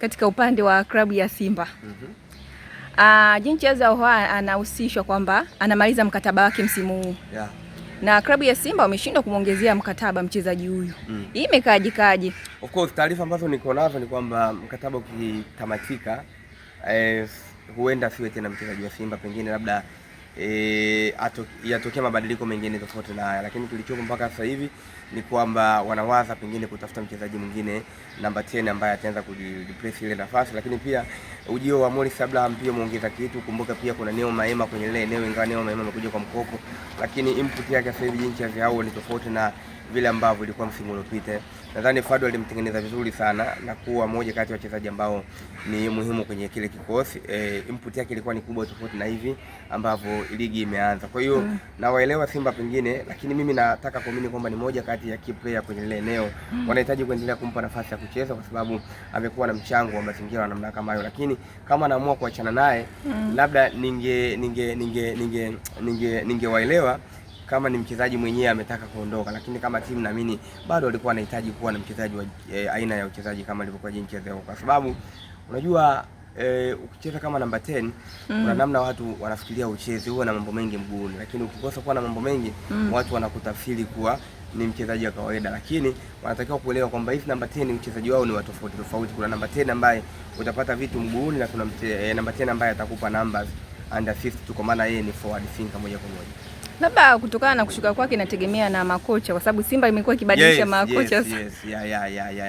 katika upande wa klabu ya Simba. Jean Charles Ahoua anahusishwa kwamba anamaliza mkataba wake msimu huu. Na klabu ya Simba wameshindwa kumwongezea mkataba mchezaji huyu. Hii imekaje? Of course taarifa ambazo niko nazo ni kwamba mkataba ukitamatika huenda siwe tena mchezaji wa Simba, pengine labda yatokea mabadiliko mengine tofauti na haya, lakini kilichopo mpaka sasa hivi ni kwamba wanawaza pengine kutafuta mchezaji mwingine namba 10 ambaye ataanza kureplace ile nafasi, lakini pia ujio wa Morris Abraham pia muongeza kitu. Kumbuka pia kuna Neo Maema kwenye ile eneo, ingawa Neo Maema amekuja kwa mkopo, lakini input yake sasa hivi jinsi yao ni tofauti na vile ambavyo ilikuwa msimu uliopita. Nadhani Fadlu alimtengeneza vizuri sana na kuwa moja kati ya wachezaji ambao ni muhimu kwenye kile kikosi. Input yake ilikuwa ni kubwa tofauti na hivi ambavyo ligi imeanza. Kwa hiyo na waelewa Simba pengine, lakini mimi nataka kuamini kwamba ni moja kati ya key player kwenye ile eneo. Wanahitaji kuendelea kumpa nafasi ya kucheza kwa sababu amekuwa na mchango wa mazingira namna kama hayo, lakini kama anaamua kuachana naye labda ningewaelewa kama ni mchezaji mwenyewe ametaka kuondoka, lakini kama timu naamini bado walikuwa wanahitaji kuwa na mchezaji wa aina ya uchezaji kama alivyokuwa Jean Charles Ahoua, kwa sababu unajua ukicheza kama namba 10 kuna namna watu wanafikiria ucheze huo na mambo mengi mguuni, lakini ukikosa kuwa na mambo mengi watu wanakutafsiri kuwa ni mchezaji wa kawaida, lakini wanatakiwa kuelewa kwamba hizi namba 10 mchezaji wao ni wa tofauti. Kuna namba 10 ambaye utapata vitu mguuni na kuna namba 10 ambaye atakupa numbers and assist tu, kwa maana yeye ni forward thinker moja kwa moja. Labda kutokana na kushuka kwake inategemea na makocha, kwa sababu Simba imekuwa ikibadilisha makocha. Yes.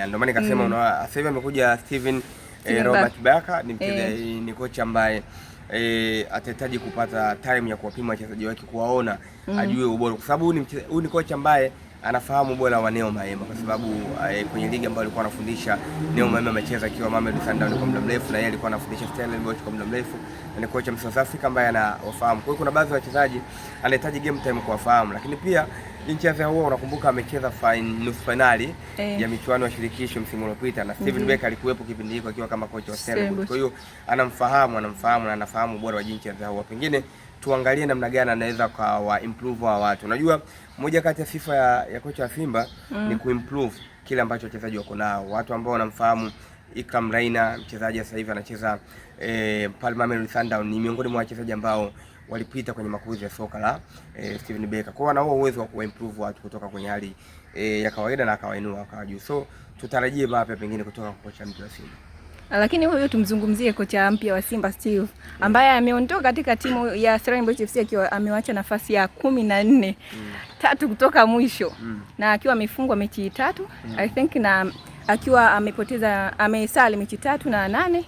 Ndio maana nikasema sasa hivi amekuja Steven Robert Barker, ni kocha ambaye atahitaji kupata time ya kuwapima wachezaji wake, kuwaona ajue ubora, kwa sababu huyu ni kocha ambaye anafahamu ubora wa Neo Maema, kwa sababu kwenye ligi ambayo alikuwa anafundisha Neo Maema amecheza akiwa Mamelodi Sundowns kwa muda mrefu, na yeye alikuwa anafundisha Stellenbosch kwa muda mrefu, na ni kocha South Africa ambaye anawafahamu. Kwa hiyo kuna baadhi ya wachezaji anahitaji game time kuwafahamu, lakini pia Jean Charles Ahoua unakumbuka amecheza nusu finali ya michuano ya shirikisho msimu uliopita, na Steven Becker alikuwepo kipindi hicho akiwa kama kocha wa Stellenbosch. Kwa hiyo anamfahamu na anafahamu ubora wa Jean Charles Ahoua. Pengine tuangalie namna gani anaweza kwa improve wa watu. Unajua moja kati ya sifa ya kocha wa Simba ni kuimprove kile ambacho wachezaji wako nao. Watu ambao wanamfahamu Ikram Raina, mchezaji sasa hivi anacheza Mamelodi Sundowns, ni miongoni mwa wachezaji ambao walipita kwenye makuzi ya soka la Steven Becker. Kwa hiyo ana uwezo wa kuimprove watu kutoka kwenye hali ya kawaida na akawainua akawa juu. So tutarajie mapya pengine kutoka kwa kocha mpya wa Simba. Lakini huyo tumzungumzie kocha mpya wa Simba Steve, ambaye ameondoka katika timu ya Stellenbosch FC akiwa amewacha nafasi ya 14, 3 kutoka mwisho, na akiwa amefungwa mechi 3 I think, na akiwa amesali mechi 3 na 8,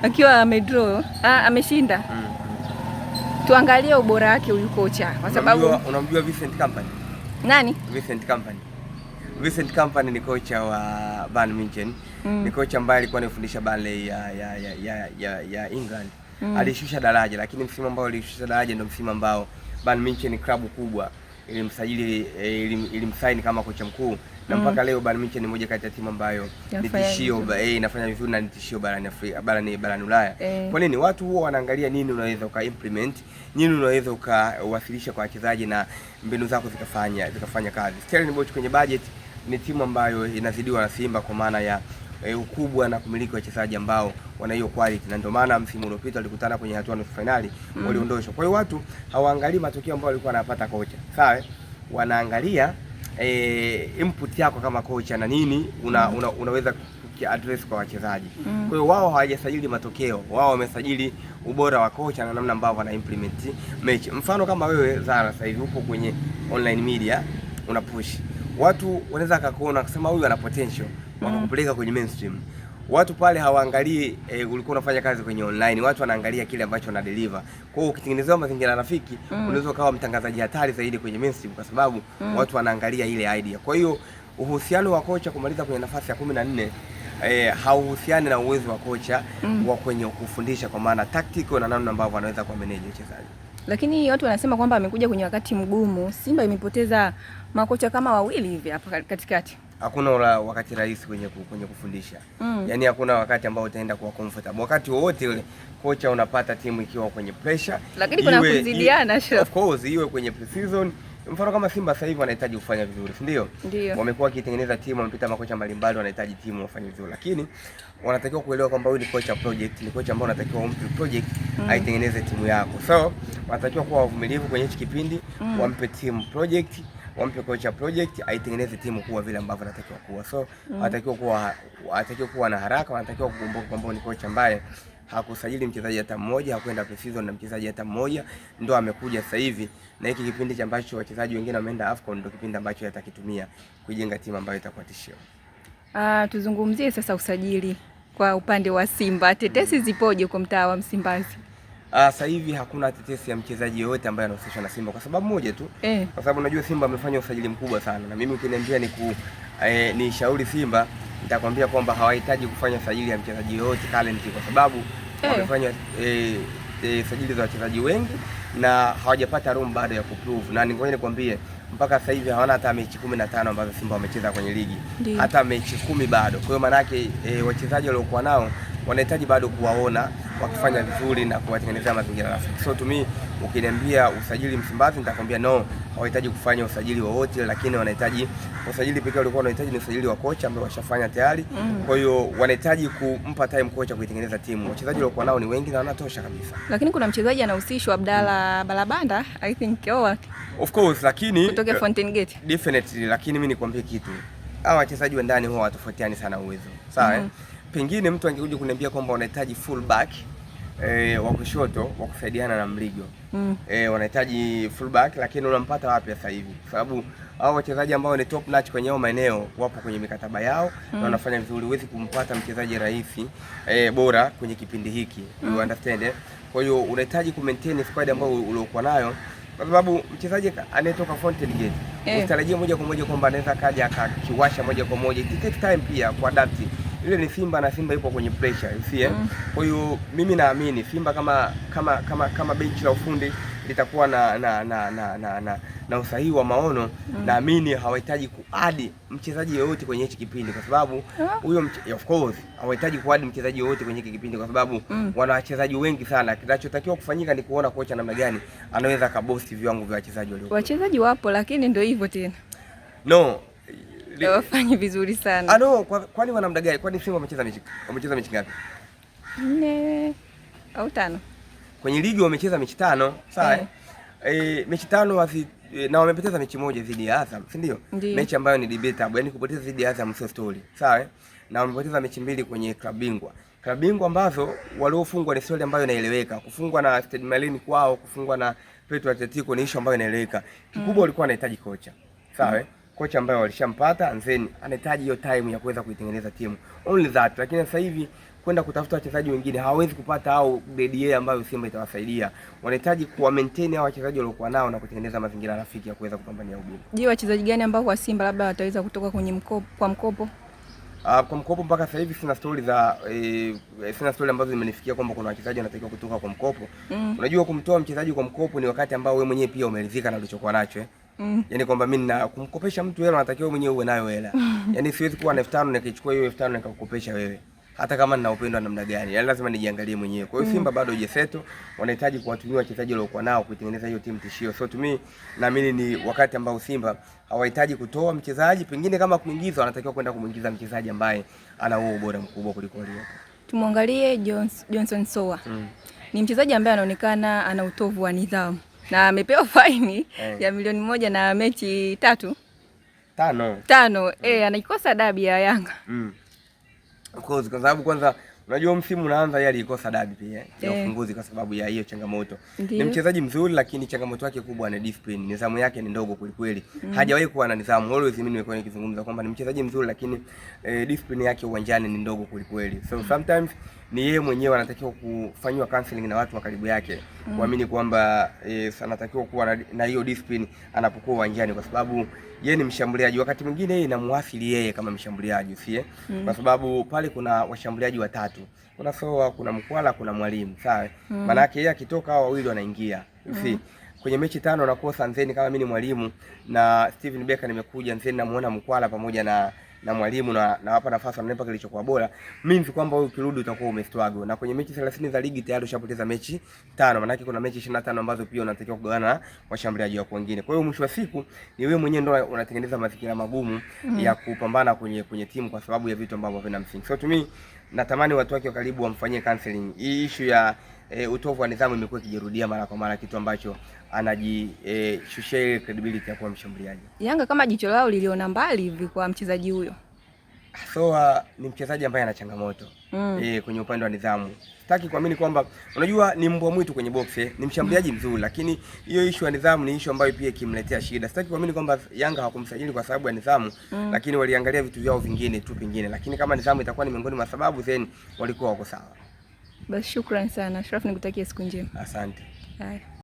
akiwa amedraw ameshinda. Tuangalie ubora wake huyu kocha, kwa sababu unamjua Vincent Kompany? Nani? Vincent Kompany ni kocha wa Bayern Munich. Ni kocha ambaye alikuwa anafundisha Burnley ya England. Alishusha daraja, lakini msimu ambao alishusha daraja ndio msimu ambao Bayern Munich ni klabu kubwa ilimsaini kama kocha mkuu, na mpaka leo Bayern Munich ni moja kati ya timu ambayo ni tishio, inafanya vizuri na ni tishio barani Afrika, barani Ulaya. Kwa nini? Watu huwa wanaangalia nini unaweza ukaimplement, nini unaweza ukawasilisha kwa wachezaji na mbinu zako zikafanya kazi. Stellenbosch kwenye budget ni timu ambayo inazidiwa na Simba kwa maana ya ukubwa na kumiliki wachezaji ambao wana hiyo quality, na ndio maana msimu uliopita walikutana kwenye hatua nusu finali waliondoshwa. Kwa hiyo watu hawaangalii matokeo ambayo walikuwa wanapata kocha, sawa? Wanaangalia input yako kama kocha na nini unaweza address kwa wachezaji. Kwa hiyo wao hawajasajili matokeo, wao wamesajili ubora wa kocha na namna ambavyo ana implement mechi. Mfano kama wewe Zara sasa hivi upo kwenye online media una push, watu wanaweza kukuona kusema huyu ana potential, wakakupeleka kwenye mainstream. Watu pale hawaangalii ulikuwa unafanya kazi kwenye online, watu wanaangalia kile ambacho una deliver. Kwa hiyo ukitengenezewa mazingira rafiki, unaweza kuwa mtangazaji hatari zaidi kwenye mainstream, kwa sababu watu wanaangalia ile idea. Kwa hiyo uhusiano wa kocha kumaliza kwenye nafasi ya 14 hauhusiani na uwezo wa kocha wa kwenye kufundisha, kwa maana tactical na namna ambavyo anaweza ku manage wachezaji. Lakini watu wanasema kwamba amekuja kwenye wakati mgumu. Simba imepoteza makocha kama wawili hivi hapa katikati. Hakuna wakati rahisi kwenye kufundisha. Yaani hakuna wakati ambao utaenda kuwa comfortable. Wakati wowote ule kocha unapata timu ikiwa kwenye pressure. Lakini kuna kuzidiana Of course, iwe kwenye pre-season, Mfano kama Simba sasa hivi wanahitaji kufanya vizuri, si ndio? Wamekuwa wakitengeneza timu, wamepita makocha mbalimbali, wanahitaji timu wafanye vizuri. Lakini wanatakiwa kuelewa kwamba huyu ni kocha project, ni kocha ambaye unatakiwa umpe project aitengeneze timu yako. So, wanatakiwa kuwa wavumilivu kwenye hichi kipindi, wampe timu project, wampe kocha project aitengeneze timu kuwa vile ambavyo anatakiwa kuwa. So, wanatakiwa kuwa na haraka, wanatakiwa kukumbuka kwamba ni kocha ambaye hakusajili mchezaji hata mmoja, hakwenda pre-season na mchezaji hata mmoja, ndo amekuja sasa hivi, na hiki kipindi ambacho wachezaji wengine wameenda AFCON ndo kipindi ambacho atakitumia kujenga timu ambayo itakuwa tishio. Tuzungumzie sasa usajili kwa upande wa Simba. Tetesi zipoje kwa mtaa wa Msimbazi? Sasa hivi hakuna tetesi ya mchezaji yoyote ambaye anahusishwa na Simba kwa sababu moja tu. Kwa sababu unajua Simba amefanya usajili mkubwa sana, na mimi ukiniambia ni shauri Simba, nitakwambia kwamba hawahitaji kufanya sajili ya mchezaji yoyote currently kwa sababu wamefanya sajili za wachezaji wengi na hawajapata room bado ya kuprove. Na ngoja nikwambie mpaka sasa hivi hawana hata mechi 15 ambazo Simba wamecheza kwenye ligi. Hata mechi 10 bado. Kwa hiyo maana yake wachezaji waliokuwa nao wanahitaji bado kuwaona wakifanya vizuri na kuwatengenezea mazingira rafiki. So to me ukiniambia usajili Msimbazi nitakwambia no, hawahitaji kufanya usajili wowote, lakini wanahitaji usajili pekee walikuwa wanahitaji ni usajili wa kocha ambao washafanya tayari. Kwa hiyo wanahitaji kumpa time kocha kuitengeneza timu. Wachezaji waliokuwa nao ni wengi na wanatosha kabisa. Lakini kuna mchezaji anahusishwa Abdalla Balabanda, I think of course, lakini kutoka Fountain Gate. Definitely, lakini mimi nikwambie kitu. Hawa wachezaji wa ndani huwa watofautiani sana uwezo. Sawa? Pengine mtu angekuja kuniambia kwamba wanahitaji full back wa kushoto wa kusaidiana na Mligo. Wanahitaji full back, lakini unampata wapi sasa hivi? Kwa sababu hao wachezaji ambao ni top notch kwenye maeneo wapo kwenye mikataba yao na wanafanya vizuri. Huwezi kumpata mchezaji rahisi bora kwenye kipindi hiki. You understand? Kwa hiyo unahitaji ku maintain squad ambayo uliokuwa nayo, kwa sababu mchezaji anayetoka Fountain Gate usitarajie moja kwa moja kwamba anaweza kaja akakiwasha moja kwa moja. It takes time pia ku adapt. Ile ni Simba na Simba ipo kwenye pressure, you see. Kwa hiyo mimi naamini Simba kama benchi la ufundi litakuwa na usahihi wa maono, naamini hawahitaji kuadi mchezaji yoyote kwenye hichi kipindi kwa sababu huyo of course hawahitaji kuadi mchezaji yoyote kwenye hiki kipindi kwa sababu wana wachezaji wengi sana. Kinachotakiwa kufanyika ni kuona kocha namna gani anaweza kabosti viwango vya wachezaji walio. Wachezaji wapo lakini ndio hivyo tena. No. Wafanye vizuri sana. No, kwani wana muda gani? Kwani Simba wamecheza mechi ngapi? 4 au 5. Kwenye ligi wamecheza mechi 5, sawa? Mechi 5 na wamepoteza mechi moja dhidi ya Azam, si ndio? Mechi ambayo ni debatable, yani kupoteza dhidi ya Azam sio story, sawa? Na wamepoteza mechi 2 kwenye klabu bingwa. Klabu bingwa ambazo waliofungwa ni story ambayo inaeleweka. Kufungwa na Stade Malien kwao, kufungwa na Petro Atletico ni issue ambayo inaeleweka. Kikubwa walikuwa wanahitaji kocha, sawa? Kocha ambaye walishampata Anzeni anahitaji hiyo time ya kuweza kuitengeneza timu. Only that. Lakini sasa hivi kwenda kutafuta wachezaji wengine hawezi kupata au grade A ambayo Simba itawasaidia. Wanahitaji kuwa maintain hao wachezaji waliokuwa nao na kutengeneza mazingira rafiki ya kuweza kupambania ubingwa. Je, wachezaji gani ambao kwa Simba labda wataweza kutoka kwenye mkopo kwa mkopo? Kwa mkopo mpaka sasa hivi sina story ambazo zimenifikia kwamba kuna wachezaji wanatakiwa kutoka kwa mkopo. Unajua kumtoa mchezaji kwa mkopo ni wakati ambao wewe mwenyewe pia umeridhika na ulichokuwa nacho. Yaani kwamba mimi na kumkopesha mtu hela natakiwa mwenyewe uwe nayo hela. Yaani siwezi kuwa na 5000 nikichukua hiyo 5000 nikakukopesha wewe. Hata kama nina upendo namna gani. Yaani lazima nijiangalie mwenyewe. Kwa hiyo Simba bado haijaseto, wanahitaji kuwatumia wachezaji waliokuwa nao kuitengeneza hiyo timu tishio. So to me naamini ni wakati ambao Simba hawahitaji kutoa mchezaji, pengine kama kuingiza wanatakiwa kwenda kumuingiza mchezaji ambaye ana huo ubora mkubwa kuliko aliyopo. Tumwangalie Johnson Soa. Ni mchezaji ambaye anaonekana ana utovu wa nidhamu na amepewa faini ya milioni 1 na mechi 5. Anaikosa dabi ya Yanga. Of course, kwa sababu kwanza unajua msimu unaanza yeye alikosa dabi pia ya ufunguzi kwa sababu ya hiyo changamoto. Ni mchezaji mzuri lakini changamoto yake kubwa ni discipline. Nidhamu yake ni ndogo kweli. Hajawahi kuwa na nidhamu. Always mimi nimekuwa nikizungumza kwamba ni mchezaji mzuri lakini discipline yake uwanjani ni ndogo kweli. So sometimes ni yeye mwenyewe anatakiwa kufanywa counseling na watu wa karibu yake kuamini kwamba anatakiwa kuwa na hiyo discipline anapokuwa uwanjani kwa sababu yeye ni mshambuliaji. Wakati mwingine yeye inamuathiri yeye kama mshambuliaji, usiye? Kwa sababu pale kuna washambuliaji watatu. Kuna Soa, kuna Mkwala, kuna Mwalimu, sawa? Maana yake yeye akitoka hao wawili wanaingia. Usiye? Kwenye mechi 5 nakosa Nzeni kama mimi ni Mwalimu na Steven Becker nimekuja, Nzeni namuona Mkwala pamoja na na mwalimu na hapa nafasi wananipa kilichokuwa bora, means kwamba wewe ukirudi utakuwa umestruggle. Na kwenye mechi 30 za ligi tayari ushapoteza mechi 5, maana yake kuna mechi 25 ambazo pia unatakiwa kugawana na washambuliaji wako wengine. Kwa hiyo mwisho wa siku ni wewe mwenyewe ndio unatengeneza mazingira magumu ya kupambana kwenye timu kwa sababu ya vitu ambavyo vina msingi. So to me natamani watu wake wa karibu wamfanyie counseling. Hii issue ya utovu wa nidhamu imekuwa ikijirudia mara kwa mara, kitu ambacho anajishushia ile credibility ya kuwa mshambuliaji. Yanga kama jicho lao liliona mbali hivi kwa mchezaji huyo. So ni mchezaji ambaye ana changamoto kwenye upande wa nidhamu. Sitaki kuamini kwamba unajua ni mbwa mwitu kwenye box, ni mshambuliaji mzuri, lakini hiyo issue ya nidhamu ni issue ambayo pia kimletea shida. Sitaki kuamini kwamba Yanga hawakumsajili kwa sababu ya nidhamu, lakini waliangalia vitu vyao vingine tu pengine. Lakini kama nidhamu itakuwa ni miongoni mwa sababu, then walikuwa wako sawa. Basi shukrani sana. Sharaf, nikutakia siku njema. Asante. Haya.